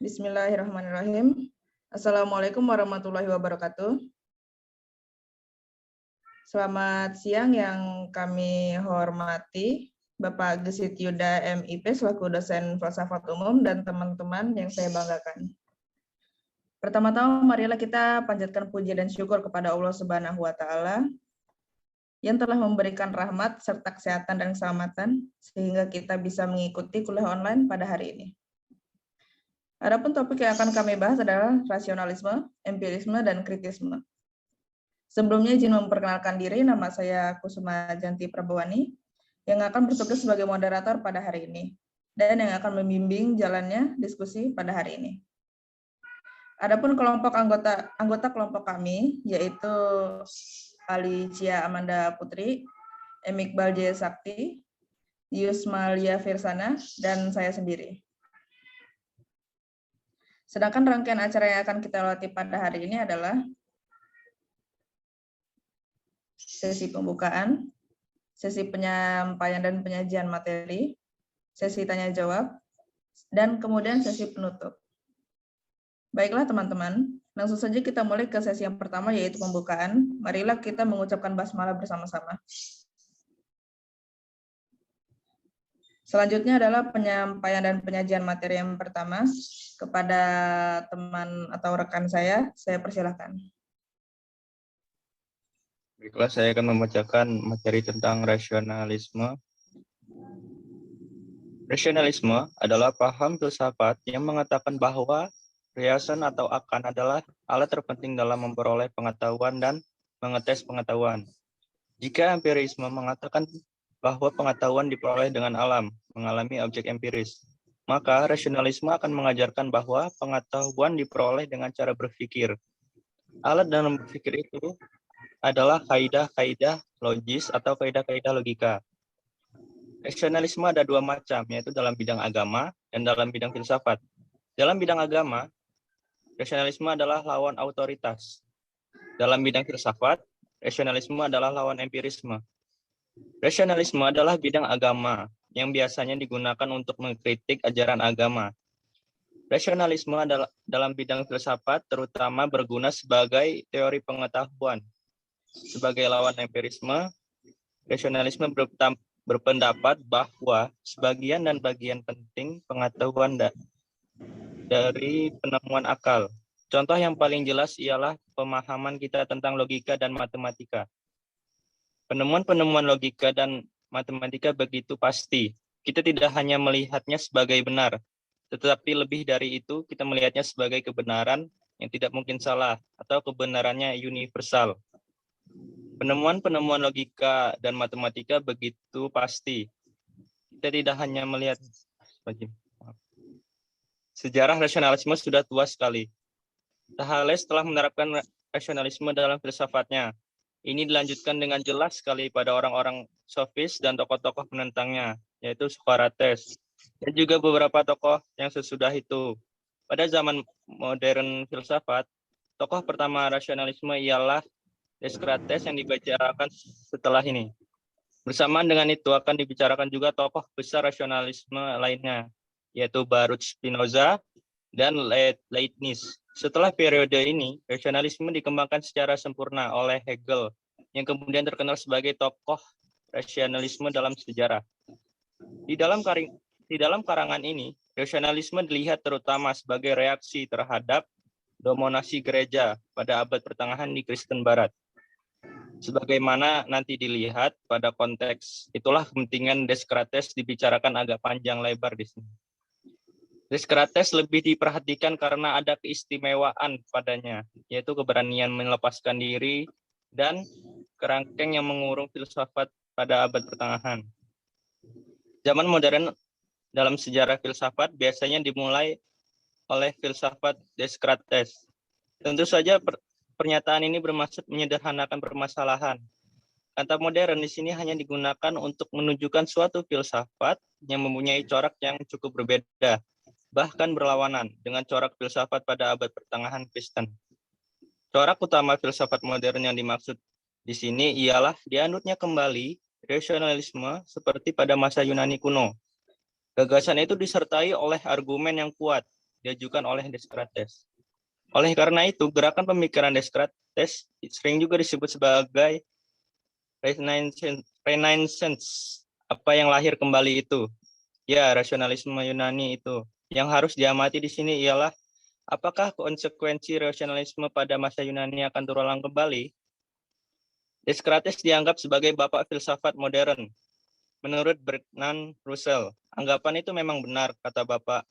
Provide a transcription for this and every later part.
Bismillahirrahmanirrahim. Assalamualaikum warahmatullahi wabarakatuh. Selamat siang yang kami hormati Bapak Gesit Yuda MIP selaku dosen filsafat umum dan teman-teman yang saya banggakan. Pertama-tama marilah kita panjatkan puji dan syukur kepada Allah Subhanahu wa taala yang telah memberikan rahmat serta kesehatan dan keselamatan sehingga kita bisa mengikuti kuliah online pada hari ini. Adapun topik yang akan kami bahas adalah rasionalisme, empirisme, dan kritisme. Sebelumnya izin memperkenalkan diri, nama saya Kusuma Janti Prabawani, yang akan bertugas sebagai moderator pada hari ini, dan yang akan membimbing jalannya diskusi pada hari ini. Adapun kelompok anggota kelompok kami, yaitu Alicia Amanda Putri, Iqbal Jaya Sakti, Yusmalia Firsana, dan saya sendiri. Sedangkan rangkaian acara yang akan kita latih pada hari ini adalah sesi pembukaan, sesi penyampaian dan penyajian materi, sesi tanya jawab, dan kemudian sesi penutup. Baiklah teman-teman, langsung saja kita mulai ke sesi yang pertama yaitu pembukaan. Marilah kita mengucapkan basmalah bersama-sama. Selanjutnya adalah penyampaian dan penyajian materi yang pertama. Kepada teman atau rekan saya persilahkan. Baiklah, saya akan membacakan materi tentang rasionalisme. Rasionalisme adalah paham filsafat yang mengatakan bahwa reason atau akan adalah alat terpenting dalam memperoleh pengetahuan dan mengetes pengetahuan. Jika empirisme mengatakan bahwa pengetahuan diperoleh dengan alam, mengalami objek empiris, maka rasionalisme akan mengajarkan bahwa pengetahuan diperoleh dengan cara berpikir. Alat dalam berpikir itu adalah kaidah-kaidah logis atau kaidah-kaidah logika. Rasionalisme ada dua macam, yaitu dalam bidang agama dan dalam bidang filsafat. Dalam bidang agama, rasionalisme adalah lawan otoritas. Dalam bidang filsafat, rasionalisme adalah lawan empirisme. Rasionalisme adalah bidang agama yang biasanya digunakan untuk mengkritik ajaran agama. Rasionalisme adalah dalam bidang filsafat terutama berguna sebagai teori pengetahuan. Sebagai lawan empirisme, rasionalisme berpendapat bahwa sebagian dan bagian penting pengetahuan dari penemuan akal. Contoh yang paling jelas ialah pemahaman kita tentang logika dan matematika. Penemuan-penemuan logika dan matematika begitu pasti. Kita tidak hanya melihatnya sebagai benar, tetapi lebih dari itu kita melihatnya sebagai kebenaran yang tidak mungkin salah atau kebenarannya universal. Penemuan-penemuan logika dan matematika begitu pasti. Kita tidak hanya melihat sejarah rasionalisme sudah tua sekali. Thales telah menerapkan rasionalisme dalam filsafatnya. Ini dilanjutkan dengan jelas sekali pada orang-orang sofis dan tokoh-tokoh penentangnya, yaitu Socrates, dan juga beberapa tokoh yang sesudah itu. Pada zaman modern filsafat, tokoh pertama rasionalisme ialah Descartes yang dibicarakan setelah ini. Bersamaan dengan itu akan dibicarakan juga tokoh besar rasionalisme lainnya, yaitu Baruch Spinoza dan Leibniz. Setelah periode ini, rasionalisme dikembangkan secara sempurna oleh Hegel, yang kemudian terkenal sebagai tokoh rasionalisme dalam sejarah. Di dalam karangan ini, rasionalisme dilihat terutama sebagai reaksi terhadap dominasi gereja pada abad pertengahan di Kristen Barat. Sebagaimana nanti dilihat pada konteks itulah kepentingan Descartes dibicarakan agak panjang lebar di sini. Descartes lebih diperhatikan karena ada keistimewaan padanya, yaitu keberanian melepaskan diri dan kerangkeng yang mengurung filsafat pada abad pertengahan. Zaman modern dalam sejarah filsafat biasanya dimulai oleh filsafat Descartes. Tentu saja pernyataan ini bermaksud menyederhanakan permasalahan. Kata modern di sini hanya digunakan untuk menunjukkan suatu filsafat yang mempunyai corak yang cukup berbeda, bahkan berlawanan dengan corak filsafat pada abad pertengahan Kristen. Corak utama filsafat modern yang dimaksud di sini ialah dianutnya kembali rasionalisme seperti pada masa Yunani kuno. Gagasan itu disertai oleh argumen yang kuat, diajukan oleh Descartes. Oleh karena itu, gerakan pemikiran Descartes sering juga disebut sebagai Renaissance. Apa yang lahir kembali itu? Ya, rasionalisme Yunani itu. Yang harus diamati di sini ialah apakah konsekuensi rasionalisme pada masa Yunani akan terulang kembali? Descartes dianggap sebagai bapak filsafat modern. Menurut Bertrand Russell, anggapan itu memang benar, kata bapak.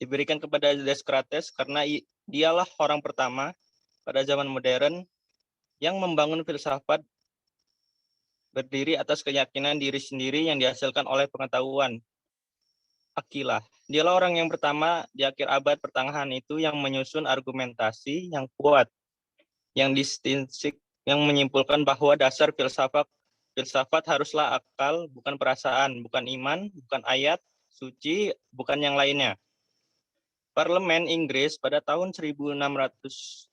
Diberikan kepada Descartes karena dialah orang pertama pada zaman modern yang membangun filsafat berdiri atas keyakinan diri sendiri yang dihasilkan oleh pengetahuan. Akilah, dialah orang yang pertama di akhir abad pertengahan itu yang menyusun argumentasi yang kuat, yang distinsik, yang menyimpulkan bahwa dasar filsafat haruslah akal, bukan perasaan, bukan iman, bukan ayat, suci, bukan yang lainnya. Parlemen Inggris pada tahun 1612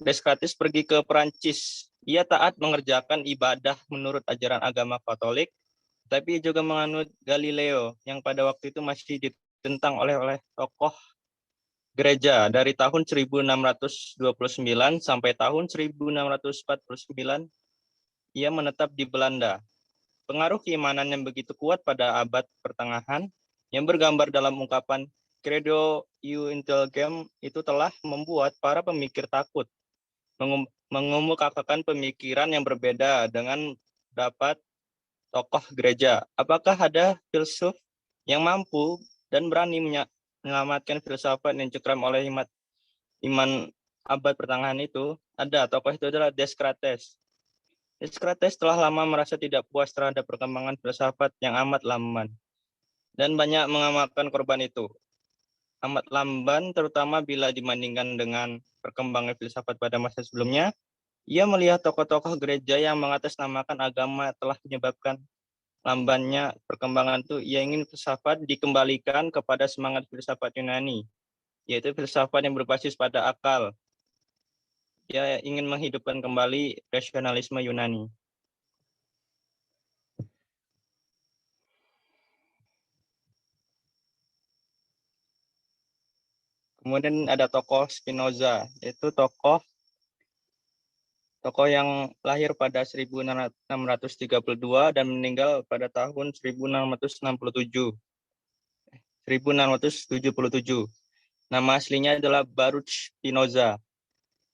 Descartes pergi ke Perancis. Ia taat mengerjakan ibadah menurut ajaran agama Katolik, tapi juga menganut Galileo yang pada waktu itu masih ditentang oleh tokoh gereja dari tahun 1629 sampai tahun 1649 ia menetap di Belanda. Pengaruh keimanan yang begitu kuat pada abad pertengahan yang bergambar dalam ungkapan Credo Intelligem itu telah membuat para pemikir takut mengemukakan pemikiran yang berbeda dengan pendapat tokoh gereja. Apakah ada filsuf yang mampu dan berani menyelamatkan filsafat yang cekram oleh iman abad pertengahan itu? Ada, tokoh itu adalah Descartes. Descartes telah lama merasa tidak puas terhadap perkembangan filsafat yang amat lamban dan banyak mengamalkan korban itu. Amat lamban terutama bila dibandingkan dengan perkembangan filsafat pada masa sebelumnya. Ia melihat tokoh-tokoh gereja yang mengatasnamakan agama telah menyebabkan lambannya perkembangan itu. Ia ingin filsafat dikembalikan kepada semangat filsafat Yunani, yaitu filsafat yang berbasis pada akal. Ia ingin menghidupkan kembali rasionalisme Yunani. Kemudian ada tokoh Spinoza, yaitu tokoh yang lahir pada 1632 dan meninggal pada tahun 1667. Nama aslinya adalah Baruch Spinoza.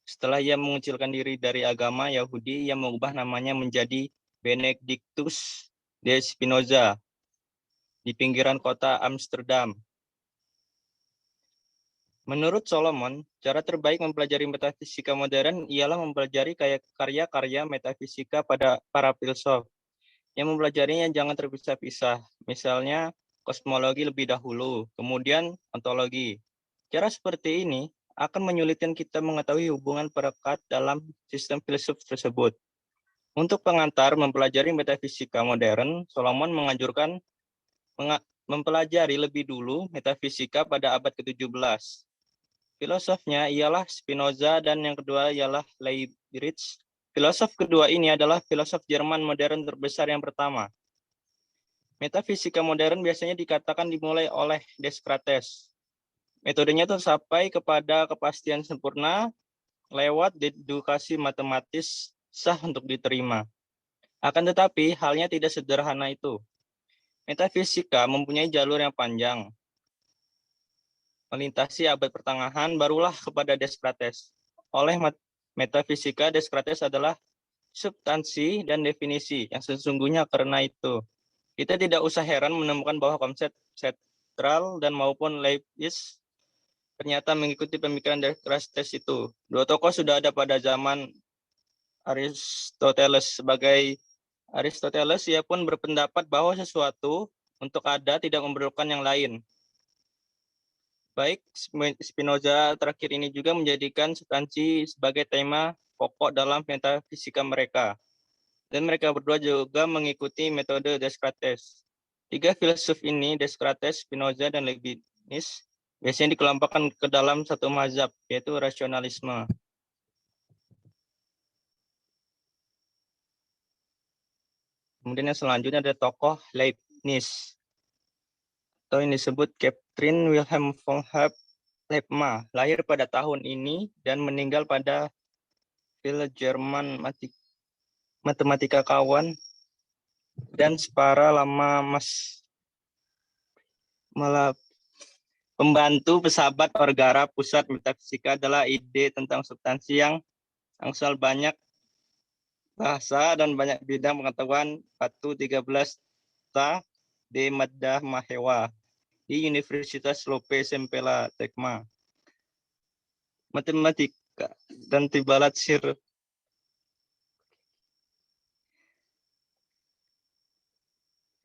Setelah ia mengucilkan diri dari agama Yahudi, ia mengubah namanya menjadi Benedictus de Spinoza di pinggiran kota Amsterdam. Menurut Solomon, cara terbaik mempelajari metafisika modern ialah mempelajari karya-karya metafisika pada para filsuf. Yang mempelajarinya jangan terpisah-pisah. Misalnya, kosmologi lebih dahulu, kemudian ontologi. Cara seperti ini akan menyulitkan kita mengetahui hubungan perekat dalam sistem filsuf tersebut. Untuk pengantar mempelajari metafisika modern, Solomon menganjurkan mempelajari lebih dulu metafisika pada abad ke-17. Filosofnya ialah Spinoza dan yang kedua ialah Leibniz. Filosof kedua ini adalah filosof Jerman modern terbesar yang pertama. Metafisika modern biasanya dikatakan dimulai oleh Descartes. Metodenya tercapai kepada kepastian sempurna lewat dedukasi matematis sah untuk diterima. Akan tetapi, halnya tidak sederhana itu. Metafisika mempunyai jalur yang panjang. Melintasi abad pertengahan, barulah kepada Descartes. Oleh metafisika, Descartes adalah substansi dan definisi yang sesungguhnya. Karena itu, kita tidak usah heran menemukan bahwa konsep sentral dan maupun Leibniz ternyata mengikuti pemikiran Descartes itu. Dua tokoh sudah ada pada zaman Aristoteles. Sebagai Aristoteles, ia pun berpendapat bahwa sesuatu untuk ada tidak memerlukan yang lain. Baik, Spinoza terakhir ini juga menjadikan substansi sebagai tema pokok dalam metafisika mereka. Dan mereka berdua juga mengikuti metode Descartes. Tiga filsuf ini, Descartes, Spinoza, dan Leibniz, biasanya dikelompokkan ke dalam satu mazhab, yaitu rasionalisme. Kemudian yang selanjutnya ada tokoh Leibniz, atau yang disebut Trinh Wilhelm von Lepma lahir pada tahun ini dan meninggal pada film Jerman matematika kawan dan separa lama malah pembantu pesahabat Vergara Pusat Metafisika adalah ide tentang substansi yang angsal banyak bahasa dan banyak bidang pengetahuan Patu 13 Ta de Maddah Mahewa di Universitas Lope Sempela Tekma. Matematika dan Tibalat Sir.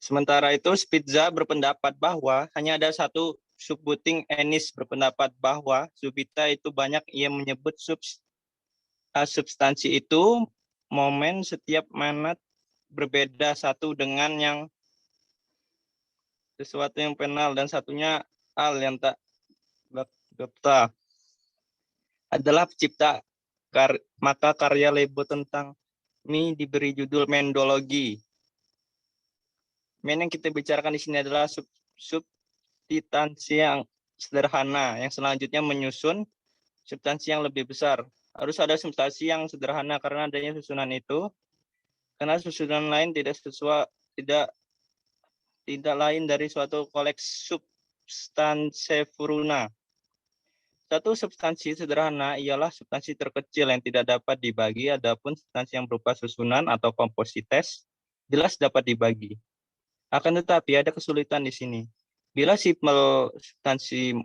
Sementara itu, Spitzer berpendapat bahwa hanya ada satu subbuting. Ennis berpendapat bahwa subita itu banyak. Ia menyebut substansi itu momen setiap mana berbeda satu dengan yang sesuatu yang penal dan satunya al yang tak gapta adalah pencipta. Maka karya Lebo tentang ini diberi judul mendologi. Men yang kita bicarakan di sini adalah substansi yang sederhana, yang selanjutnya menyusun substansi yang lebih besar. Harus ada substansi yang sederhana karena adanya susunan itu, karena susunan lain tidak lain dari suatu koleks substansi furuna. Satu substansi sederhana ialah substansi terkecil yang tidak dapat dibagi, adapun substansi yang berupa susunan atau komposites jelas dapat dibagi. Akan tetapi ada kesulitan di sini. Bila simple substansi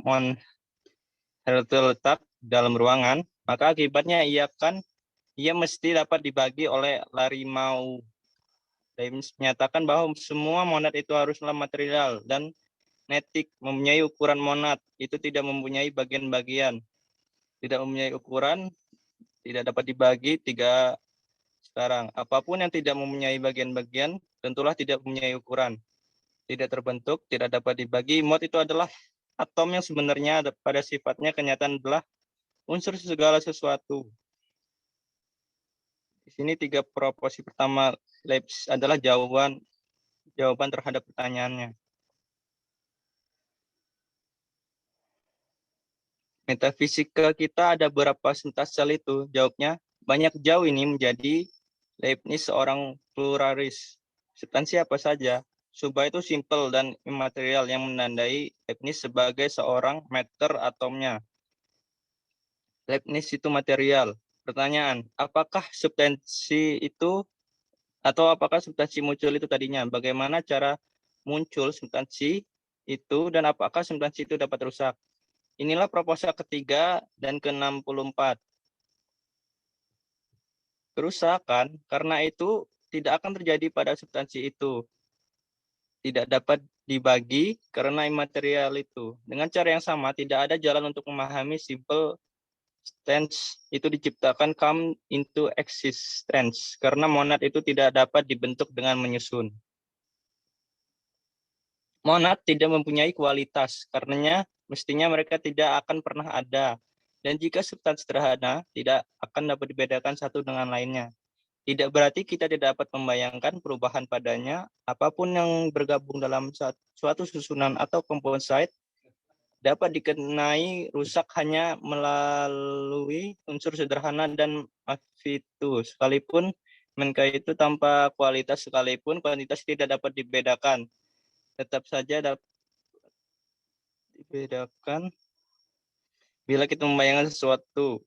terletak dalam ruangan, maka akibatnya ia mesti dapat dibagi oleh Larimau. Leibniz menyatakan bahwa semua monad itu haruslah material dan netik, mempunyai ukuran monad, itu tidak mempunyai bagian-bagian. Tidak mempunyai ukuran, tidak dapat dibagi. Tiga sekarang, apapun yang tidak mempunyai bagian-bagian, tentulah tidak mempunyai ukuran. Tidak terbentuk, tidak dapat dibagi. Mod itu adalah atom yang sebenarnya pada sifatnya kenyataan adalah unsur segala sesuatu. Di sini tiga proporsi pertama Leibniz adalah jawaban terhadap pertanyaannya. Metafisika kita ada berapa sentasel itu? Jawabnya banyak jauh ini menjadi Leibniz seorang pluralis. Substansi apa saja? Subah itu simple dan imaterial yang menandai Leibniz sebagai seorang meter atomnya. Leibniz itu material. Pertanyaan, apakah substansi itu atau apakah substansi muncul itu tadinya? Bagaimana cara muncul substansi itu dan apakah substansi itu dapat rusak? Inilah proposal ketiga dan ke-64. Kerusakan karena itu tidak akan terjadi pada substansi itu. Tidak dapat dibagi karena imaterial itu. Dengan cara yang sama, tidak ada jalan untuk memahami simple tense itu diciptakan come into existence karena monad itu tidak dapat dibentuk dengan menyusun. Monad tidak mempunyai kualitas, karenanya mestinya mereka tidak akan pernah ada. Dan jika substansi sederhana tidak akan dapat dibedakan satu dengan lainnya. Tidak berarti kita tidak dapat membayangkan perubahan padanya. Apapun yang bergabung dalam suatu susunan atau composite dapat dikenai rusak hanya melalui unsur sederhana dan mafitus. Sekalipun mereka itu tanpa kualitas sekalipun kuantitas tidak dapat dibedakan. Tetap saja dapat dibedakan bila kita membayangkan sesuatu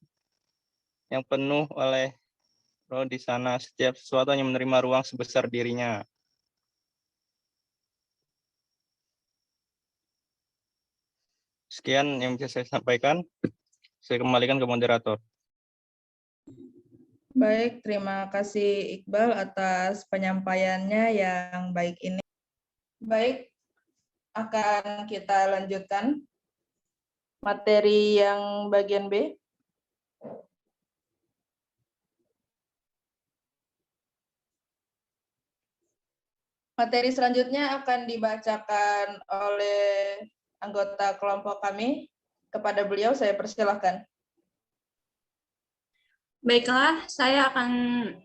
yang penuh oleh roh di sana. Setiap sesuatu hanya menerima ruang sebesar dirinya. Sekian yang bisa saya sampaikan. Saya kembalikan ke moderator. Baik, terima kasih Iqbal atas penyampaiannya yang baik ini. Baik, akan kita lanjutkan materi yang bagian B. Materi selanjutnya akan dibacakan oleh anggota kelompok kami. Kepada beliau saya persilahkan. Baiklah, saya akan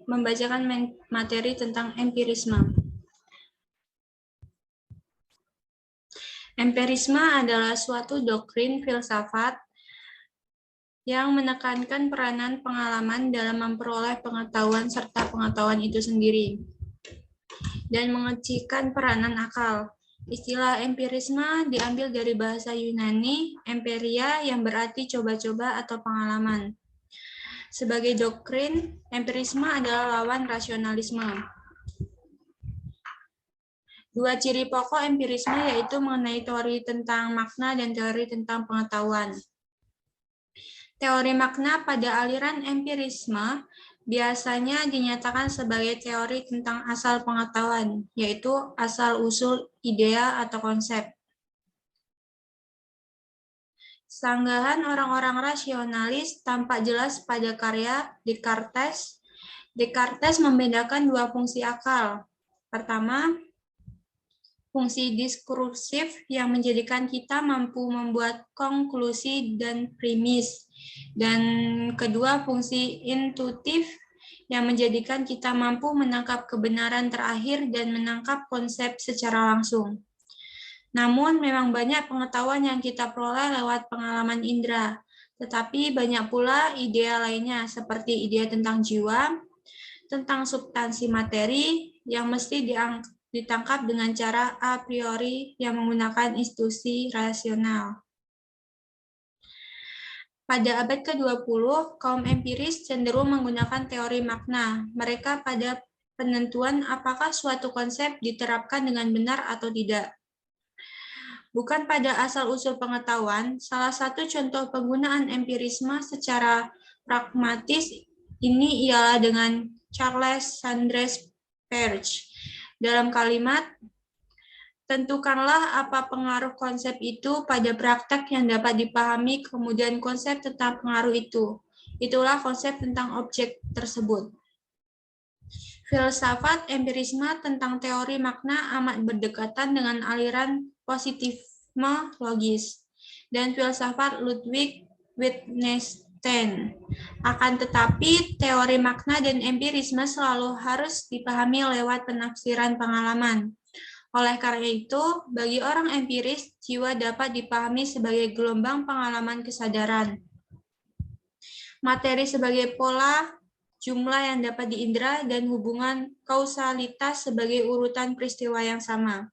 membacakan materi tentang empirisme. Empirisme adalah suatu doktrin filsafat yang menekankan peranan pengalaman dalam memperoleh pengetahuan serta pengetahuan itu sendiri, dan mengecilkan peranan akal. Istilah empirisme diambil dari bahasa Yunani, empiria, yang berarti coba-coba atau pengalaman. Sebagai doktrin, empirisme adalah lawan rasionalisme. Dua ciri pokok empirisme yaitu mengenai teori tentang makna dan teori tentang pengetahuan. Teori makna pada aliran empirisme biasanya dinyatakan sebagai teori tentang asal pengetahuan, yaitu asal-usul idea atau konsep. Sanggahan orang-orang rasionalis tampak jelas pada karya Descartes. Descartes membedakan dua fungsi akal. Pertama, fungsi diskursif yang menjadikan kita mampu membuat konklusi dan premis. Dan kedua, fungsi intuitif yang menjadikan kita mampu menangkap kebenaran terakhir dan menangkap konsep secara langsung. Namun memang banyak pengetahuan yang kita peroleh lewat pengalaman indera, tetapi banyak pula ide lainnya seperti ide tentang jiwa, tentang substansi materi yang mesti ditangkap dengan cara a priori yang menggunakan institusi rasional. Pada abad ke-20, kaum empiris cenderung menggunakan teori makna. Mereka pada penentuan apakah suatu konsep diterapkan dengan benar atau tidak. Bukan pada asal-usul pengetahuan, salah satu contoh penggunaan empirisme secara pragmatis ini ialah dengan Charles Sanders Peirce. Dalam kalimat, tentukanlah apa pengaruh konsep itu pada praktek yang dapat dipahami, kemudian konsep tentang pengaruh itu. Itulah konsep tentang objek tersebut. Filsafat empirisme tentang teori makna amat berdekatan dengan aliran positifisme logis dan filsafat Ludwig Wittgenstein. Akan tetapi, teori makna dan empirisme selalu harus dipahami lewat penafsiran pengalaman. Oleh karena itu, bagi orang empiris, jiwa dapat dipahami sebagai gelombang pengalaman kesadaran. Materi sebagai pola, jumlah yang dapat diindera, dan hubungan kausalitas sebagai urutan peristiwa yang sama.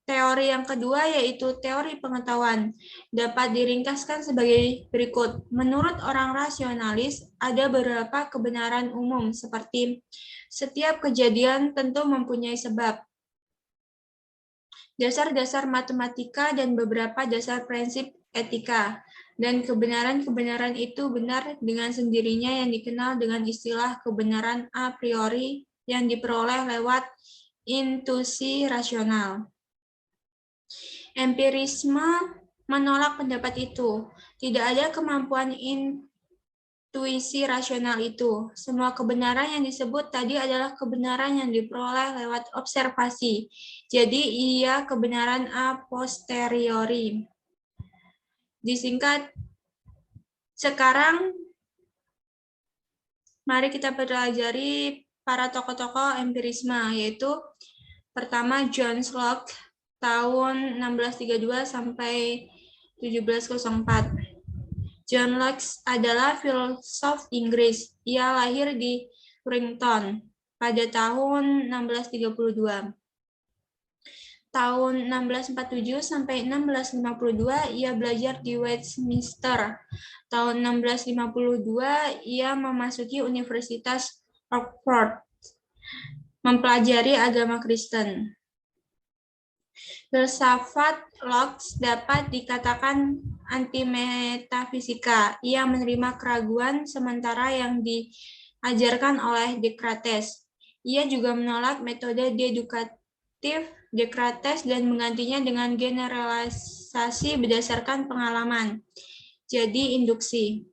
Teori yang kedua yaitu teori pengetahuan, dapat diringkaskan sebagai berikut. Menurut orang rasionalis, ada beberapa kebenaran umum seperti setiap kejadian tentu mempunyai sebab, dasar-dasar matematika, dan beberapa dasar prinsip etika. Dan kebenaran-kebenaran itu benar dengan sendirinya yang dikenal dengan istilah kebenaran a priori yang diperoleh lewat intuisi rasional. Empirisme menolak pendapat itu. Tidak ada kemampuan intuisi rasional itu. Semua kebenaran yang disebut tadi adalah kebenaran yang diperoleh lewat observasi. Jadi ia kebenaran a posteriori. Disingkat, sekarang mari kita pelajari para tokoh-tokoh empirisme, yaitu pertama John Locke tahun 1632 sampai 1704. John Locke adalah filsuf Inggris. Ia lahir di Warrington pada tahun 1632. Tahun 1647 sampai 1652 ia belajar di Westminster. Tahun 1652 ia memasuki Universitas Oxford, mempelajari agama Kristen. Filsafat Locke dapat dikatakan anti-metafisika. Ia menerima keraguan sementara yang diajarkan oleh Descartes. Ia juga menolak metode deduktif Descartes dan menggantinya dengan generalisasi berdasarkan pengalaman, jadi induksi.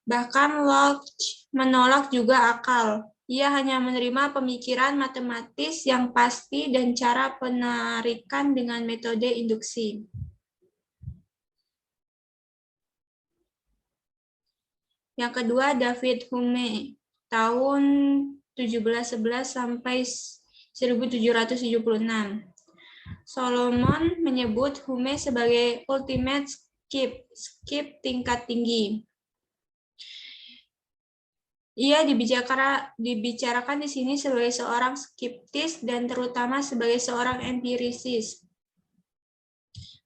Bahkan Locke menolak juga akal. Ia hanya menerima pemikiran matematis yang pasti dan cara penarikan dengan metode induksi. Yang kedua, David Hume, tahun 1711 sampai 1776. Solomon menyebut Hume sebagai ultimate skip tingkat tinggi. Ia dibicarakan di sini sebagai seorang skeptis dan terutama sebagai seorang empirisis.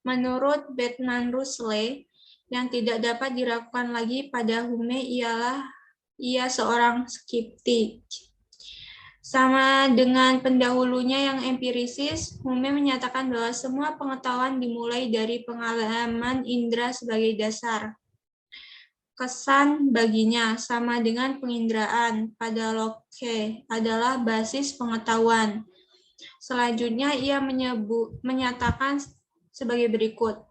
Menurut Bertrand Russell, yang tidak dapat diragukan lagi pada Hume ialah ia seorang skeptik. Sama dengan pendahulunya yang empirisis, Hume menyatakan bahwa semua pengetahuan dimulai dari pengalaman indera sebagai dasar. Kesan baginya sama dengan penginderaan pada Locke adalah basis pengetahuan. Selanjutnya ia menyatakan sebagai berikut.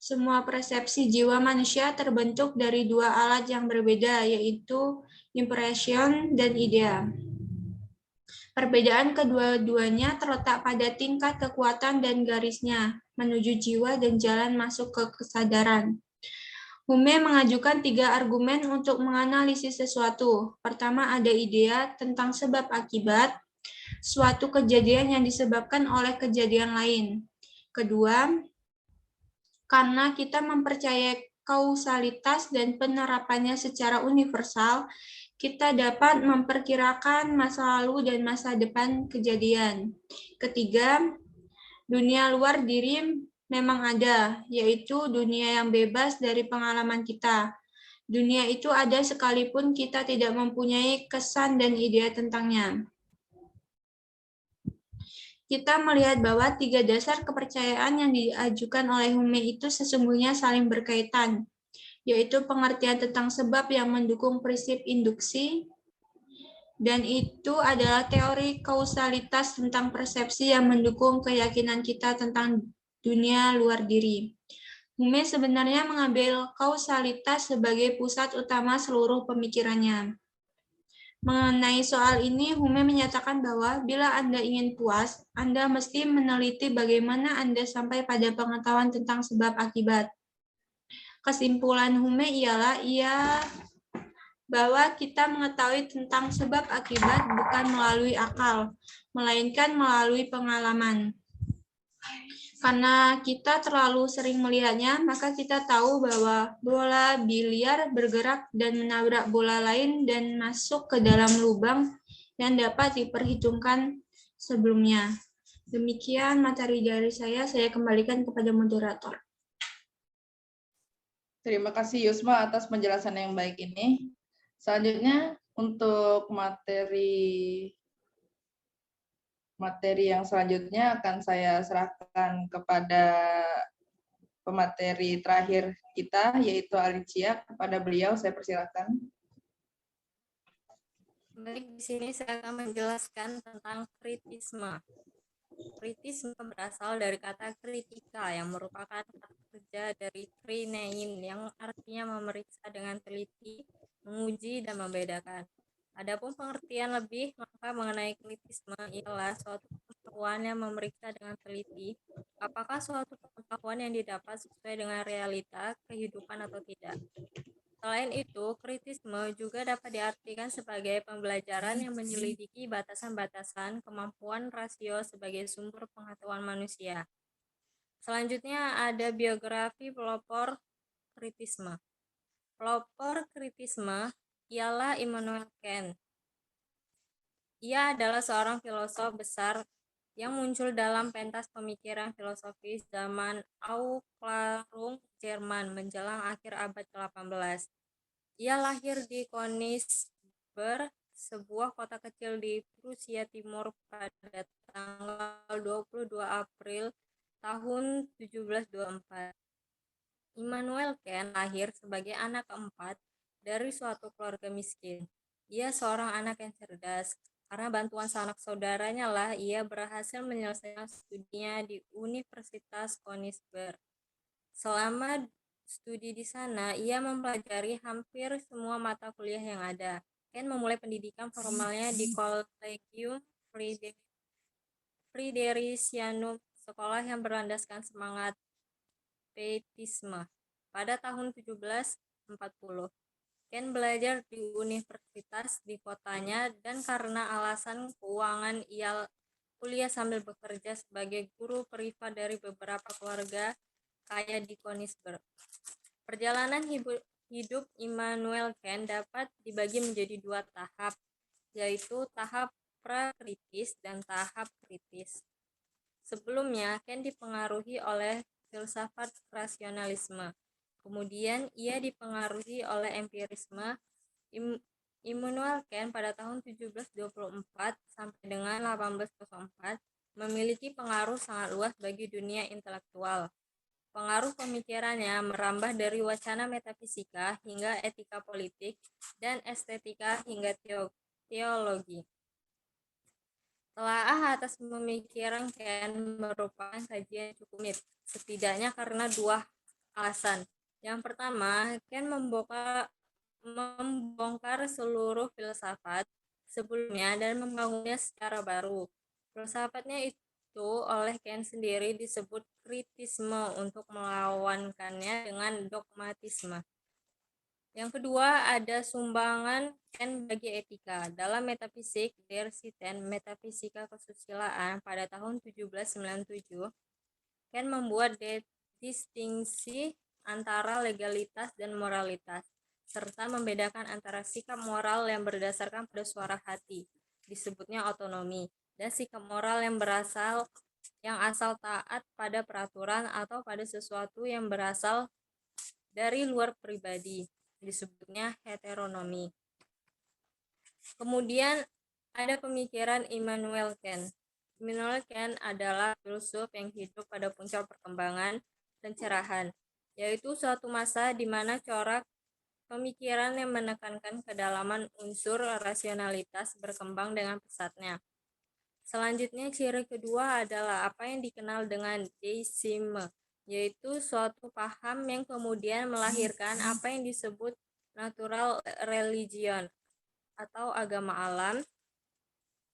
Semua persepsi jiwa manusia terbentuk dari dua alat yang berbeda, yaitu impression dan idea. Perbedaan kedua-duanya terletak pada tingkat kekuatan dan garisnya menuju jiwa dan jalan masuk ke kesadaran. Hume mengajukan 3 argumen untuk menganalisis sesuatu. Pertama, ada idea tentang sebab akibat, suatu kejadian yang disebabkan oleh kejadian lain. Kedua, karena kita mempercayai kausalitas dan penerapannya secara universal, kita dapat memperkirakan masa lalu dan masa depan kejadian. Ketiga, dunia luar diri memang ada, yaitu dunia yang bebas dari pengalaman kita. Dunia itu ada sekalipun kita tidak mempunyai kesan dan ide tentangnya. Kita melihat bahwa 3 dasar kepercayaan yang diajukan oleh Hume itu sesungguhnya saling berkaitan, yaitu pengertian tentang sebab yang mendukung prinsip induksi, dan itu adalah teori kausalitas tentang persepsi yang mendukung keyakinan kita tentang dunia luar diri. Hume sebenarnya mengambil kausalitas sebagai pusat utama seluruh pemikirannya. Mengenai soal ini, Hume menyatakan bahwa bila Anda ingin puas, Anda mesti meneliti bagaimana Anda sampai pada pengetahuan tentang sebab akibat. Kesimpulan Hume ialah bahwa kita mengetahui tentang sebab akibat bukan melalui akal, melainkan melalui pengalaman. Karena kita terlalu sering melihatnya, maka kita tahu bahwa bola biliar bergerak dan menabrak bola lain dan masuk ke dalam lubang yang dapat diperhitungkan sebelumnya. Demikian materi dari saya kembalikan kepada moderator. Terima kasih Yusma atas penjelasan yang baik ini. Selanjutnya untuk materi yang selanjutnya akan saya serahkan kepada pemateri terakhir kita, yaitu Alicia. Kepada beliau, saya persilakan. Baik, di sini saya akan menjelaskan tentang kritisme. Kritisme berasal dari kata kritika yang merupakan kata kerja dari krinein yang artinya memeriksa dengan teliti, menguji, dan membedakan. Adapun pengertian lebih lengkap mengenai kritisme ialah suatu pengetahuan yang memeriksa dengan teliti apakah suatu pengetahuan yang didapat sesuai dengan realita kehidupan atau tidak. Selain itu, kritisme juga dapat diartikan sebagai pembelajaran yang menyelidiki batasan-batasan kemampuan rasio sebagai sumber pengetahuan manusia. Selanjutnya ada biografi pelopor kritisme. Pelopor kritisme ialah Immanuel Kant. Ia adalah seorang filosof besar yang muncul dalam pentas pemikiran filosofis zaman Aufklärung Jerman menjelang akhir abad ke-18. Ia lahir di Königsberg, sebuah kota kecil di Prusia Timur pada tanggal 22 April tahun 1724. Immanuel Kant lahir sebagai anak keempat dari suatu keluarga miskin. Ia seorang anak yang cerdas. Karena bantuan sanak saudaranya lah ia berhasil menyelesaikan studinya di Universitas Königsberg. Selama studi di sana, ia mempelajari hampir semua mata kuliah yang ada. Kant memulai pendidikan formalnya di Collegium Fridericianum, sekolah yang berlandaskan semangat pietisme. Pada tahun 1740, Kant belajar di universitas di kotanya dan karena alasan keuangan ia kuliah sambil bekerja sebagai guru privat dari beberapa keluarga kaya di Königsberg. Perjalanan hidup Immanuel Kant dapat dibagi menjadi dua tahap, yaitu tahap prakritis dan tahap kritis. Sebelumnya, Kant dipengaruhi oleh filsafat rasionalisme. Kemudian, ia dipengaruhi oleh empirisme. Immanuel Kant pada tahun 1724 sampai dengan 1804 memiliki pengaruh sangat luas bagi dunia intelektual. Pengaruh pemikirannya merambah dari wacana metafisika hingga etika politik dan estetika hingga teologi. Telaah atas pemikiran Kant merupakan kajian yang cukup rumit, setidaknya karena dua alasan. Yang pertama, Kant membongkar seluruh filsafat sebelumnya dan membangunnya secara baru. Filsafatnya itu oleh Kant sendiri disebut kritisme untuk melawankannya dengan dogmatisme. Yang kedua, ada sumbangan Kant bagi etika. Dalam Metafisik der Sitten, Metafisika Kesusilaan pada tahun 1797, Kant membuat distingsi antara legalitas dan moralitas, serta membedakan antara sikap moral yang berdasarkan pada suara hati, disebutnya otonomi, dan sikap moral yang asal taat pada peraturan atau pada sesuatu yang berasal dari luar pribadi, disebutnya heteronomi. Kemudian ada pemikiran Immanuel Kant. Immanuel Kant adalah filsuf yang hidup pada puncak perkembangan pencerahan, yaitu suatu masa di mana corak pemikiran yang menekankan kedalaman unsur rasionalitas berkembang dengan pesatnya. Selanjutnya, ciri kedua adalah apa yang dikenal dengan deisme, yaitu suatu paham yang kemudian melahirkan apa yang disebut natural religion atau agama alam.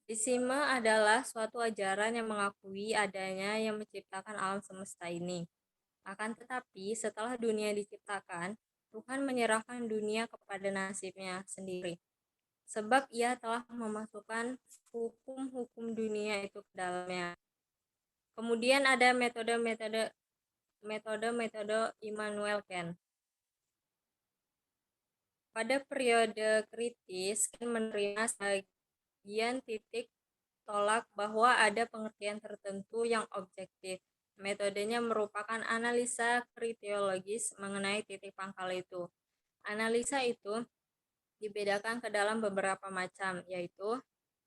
Deisme adalah suatu ajaran yang mengakui adanya yang menciptakan alam semesta ini. Akan tetapi, setelah dunia diciptakan, Tuhan menyerahkan dunia kepada nasibnya sendiri, sebab ia telah memasukkan hukum-hukum dunia itu ke dalamnya. Kemudian ada metode Immanuel Kant. Pada periode kritis, Kant menerima sebagian titik tolak bahwa ada pengertian tertentu yang objektif. Metodenya merupakan analisa kriteologis mengenai titik pangkal itu. Analisa itu dibedakan ke dalam beberapa macam, yaitu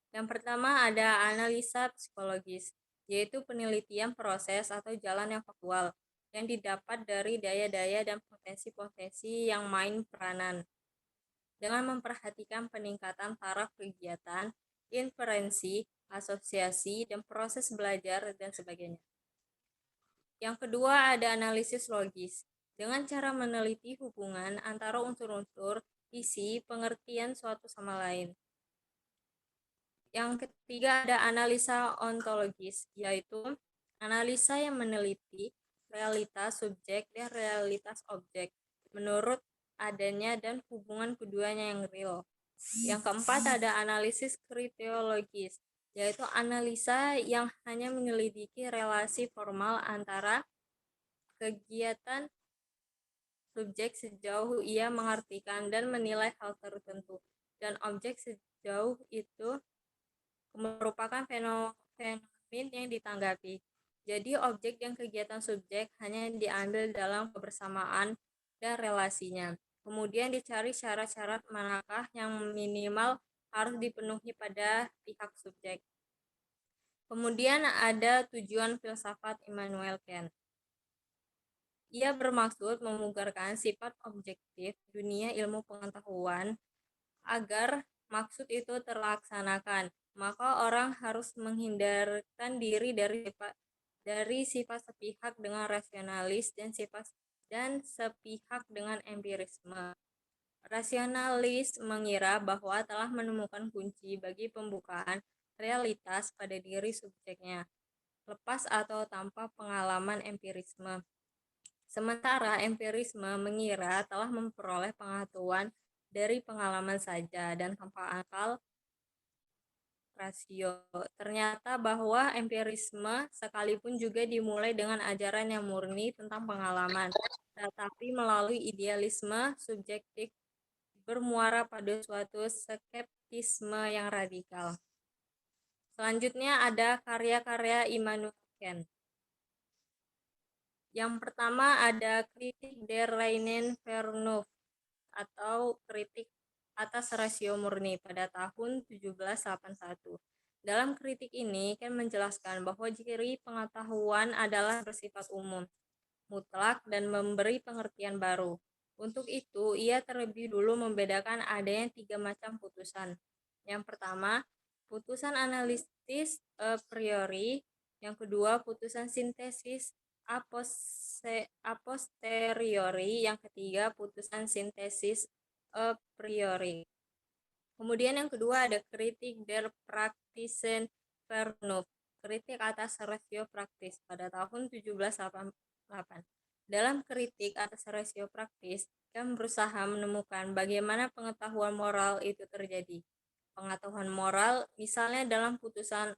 yang pertama ada analisa psikologis, yaitu penelitian proses atau jalan yang faktual yang didapat dari daya-daya dan potensi-potensi yang main peranan, dengan memperhatikan peningkatan taraf kegiatan, inferensi, asosiasi, dan proses belajar, dan sebagainya. Yang kedua ada analisis logis, dengan cara meneliti hubungan antara unsur-unsur, isi, pengertian suatu sama lain. Yang ketiga ada analisa ontologis, yaitu analisa yang meneliti realitas subjek dan realitas objek menurut adanya dan hubungan keduanya yang real. Yang keempat ada analisis kriteologis, yaitu analisa yang hanya menyelidiki relasi formal antara kegiatan subjek sejauh ia mengartikan dan menilai hal tertentu, dan objek sejauh itu merupakan fenomen yang ditanggapi. Jadi objek dan kegiatan subjek hanya diambil dalam kebersamaan dan relasinya. Kemudian dicari syarat-syarat manakah yang minimal harus dipenuhi pada pihak subjek. Kemudian ada tujuan filsafat Immanuel Kant. Ia bermaksud memugarkan sifat objektif dunia ilmu pengetahuan. Agar maksud itu terlaksanakan, maka orang harus menghindarkan diri dari sifat sepihak dengan rasionalis dan sepihak dengan empirisme. Rasionalis mengira bahwa telah menemukan kunci bagi pembukaan realitas pada diri subjeknya, lepas atau tanpa pengalaman empirisme. Sementara empirisme mengira telah memperoleh pengetahuan dari pengalaman saja dan tanpa akal rasio. Ternyata bahwa empirisme sekalipun juga dimulai dengan ajaran yang murni tentang pengalaman, tetapi melalui idealisme subjektif bermuara pada suatu skeptisme yang radikal. Selanjutnya ada karya-karya Immanuel Kant. Yang pertama ada Kritik der reinen Vernunft atau kritik atas rasio murni pada tahun 1781. Dalam kritik ini Kant menjelaskan bahwa ciri pengetahuan adalah bersifat umum, mutlak, dan memberi pengertian baru. Untuk itu, ia terlebih dulu membedakan adanya 3 macam putusan. Yang pertama, putusan analitis a priori. Yang kedua, putusan sintesis a posteriori. Yang ketiga, putusan sintesis a priori. Kemudian yang kedua ada kritik der praktischen Vernunft, kritik atas rasio praktis pada tahun 1788. Dalam kritik atas rasio praktis, Kant berusaha menemukan bagaimana pengetahuan moral itu terjadi. Pengetahuan moral misalnya dalam putusan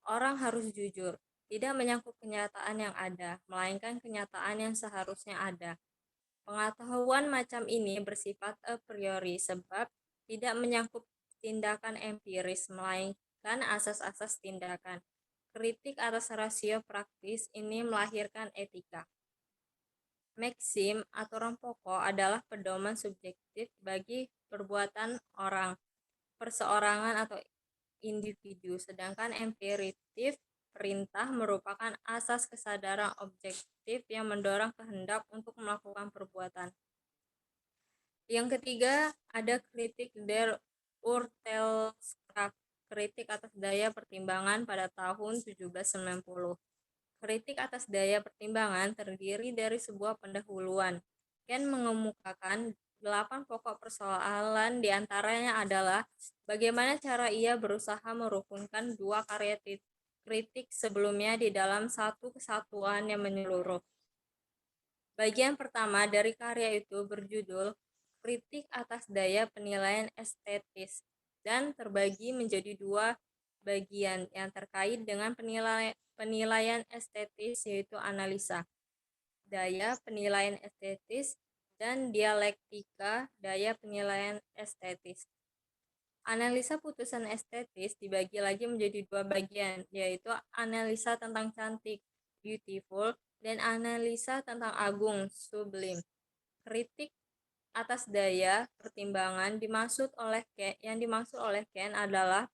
orang harus jujur, tidak menyangkut kenyataan yang ada, melainkan kenyataan yang seharusnya ada. Pengetahuan macam ini bersifat a priori sebab tidak menyangkut tindakan empiris, melainkan asas-asas tindakan. Kritik atas rasio praktis ini melahirkan etika. Maxim, aturan pokok, adalah pedoman subjektif bagi perbuatan orang, perseorangan atau individu, sedangkan empiritif perintah merupakan asas kesadaran objektif yang mendorong kehendak untuk melakukan perbuatan. Yang ketiga, ada kritik der Urteilskraft, kritik atas daya pertimbangan pada tahun 1790. Kritik atas daya pertimbangan terdiri dari sebuah pendahuluan. Kant mengemukakan 8 pokok persoalan, diantaranya adalah bagaimana cara ia berusaha merukunkan 2 karya kritik sebelumnya di dalam satu kesatuan yang menyeluruh. Bagian pertama dari karya itu berjudul Kritik atas daya penilaian estetis dan terbagi menjadi 2 bagian yang terkait dengan penilaian estetis, yaitu analisa daya penilaian estetis dan dialektika daya penilaian estetis. Analisa putusan estetis dibagi lagi menjadi 2 bagian, yaitu analisa tentang cantik, beautiful, dan analisa tentang agung, sublime. Kritik atas daya pertimbangan yang dimaksud oleh Kant adalah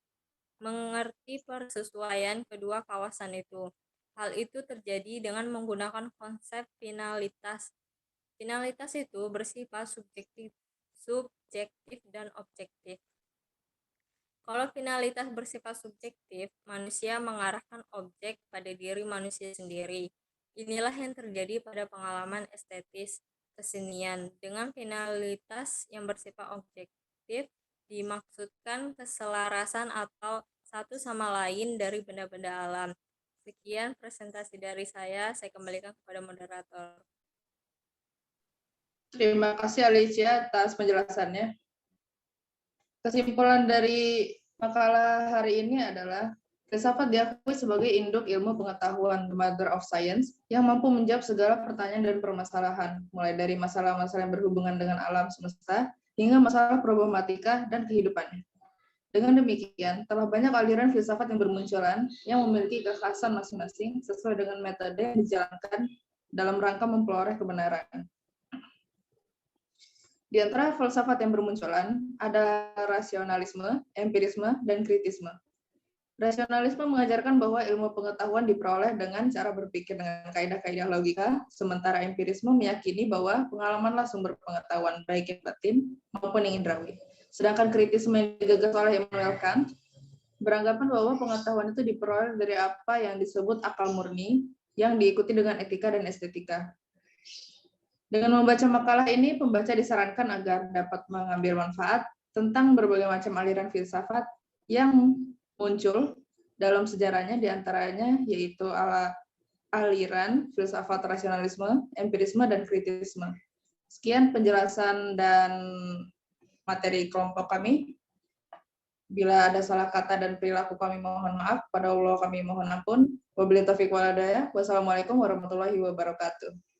mengerti persesuaian kedua kawasan itu. Hal itu terjadi dengan menggunakan konsep finalitas. Finalitas itu bersifat subjektif dan objektif. Kalau finalitas bersifat subjektif, manusia mengarahkan objek pada diri manusia sendiri. Inilah yang terjadi pada pengalaman estetis kesenian. Dengan finalitas yang bersifat objektif, dimaksudkan keselarasan atau satu sama lain dari benda-benda alam. Sekian presentasi dari saya kembalikan kepada moderator. Terima kasih Alicia atas penjelasannya. Kesimpulan dari makalah hari ini adalah filsafat diakui sebagai induk ilmu pengetahuan, the mother of science, yang mampu menjawab segala pertanyaan dan permasalahan, mulai dari masalah-masalah yang berhubungan dengan alam semesta, hingga masalah problematika dan kehidupannya. Dengan demikian, telah banyak aliran filsafat yang bermunculan, yang memiliki kekhasan masing-masing sesuai dengan metode yang dijalankan dalam rangka memperoleh kebenaran. Di antara filsafat yang bermunculan, ada rasionalisme, empirisme, dan kritisme. Rasionalisme mengajarkan bahwa ilmu pengetahuan diperoleh dengan cara berpikir dengan kaidah-kaidah logika, sementara empirisme meyakini bahwa pengalamanlah sumber pengetahuan, baik yang batin maupun yang indrawi. Sedangkan kritisme yang digagas oleh Immanuel Kant beranggapan bahwa pengetahuan itu diperoleh dari apa yang disebut akal murni, yang diikuti dengan etika dan estetika. Dengan membaca makalah ini, pembaca disarankan agar dapat mengambil manfaat tentang berbagai macam aliran filsafat yang muncul dalam sejarahnya, diantaranya yaitu aliran filsafat rasionalisme, empirisme, dan kritisme. Sekian penjelasan dan materi kelompok kami. Bila ada salah kata dan perilaku kami mohon maaf. Pada Allah kami mohon ampun. Wabillahi taufiq wal hidayah. Wassalamualaikum warahmatullahi wabarakatuh.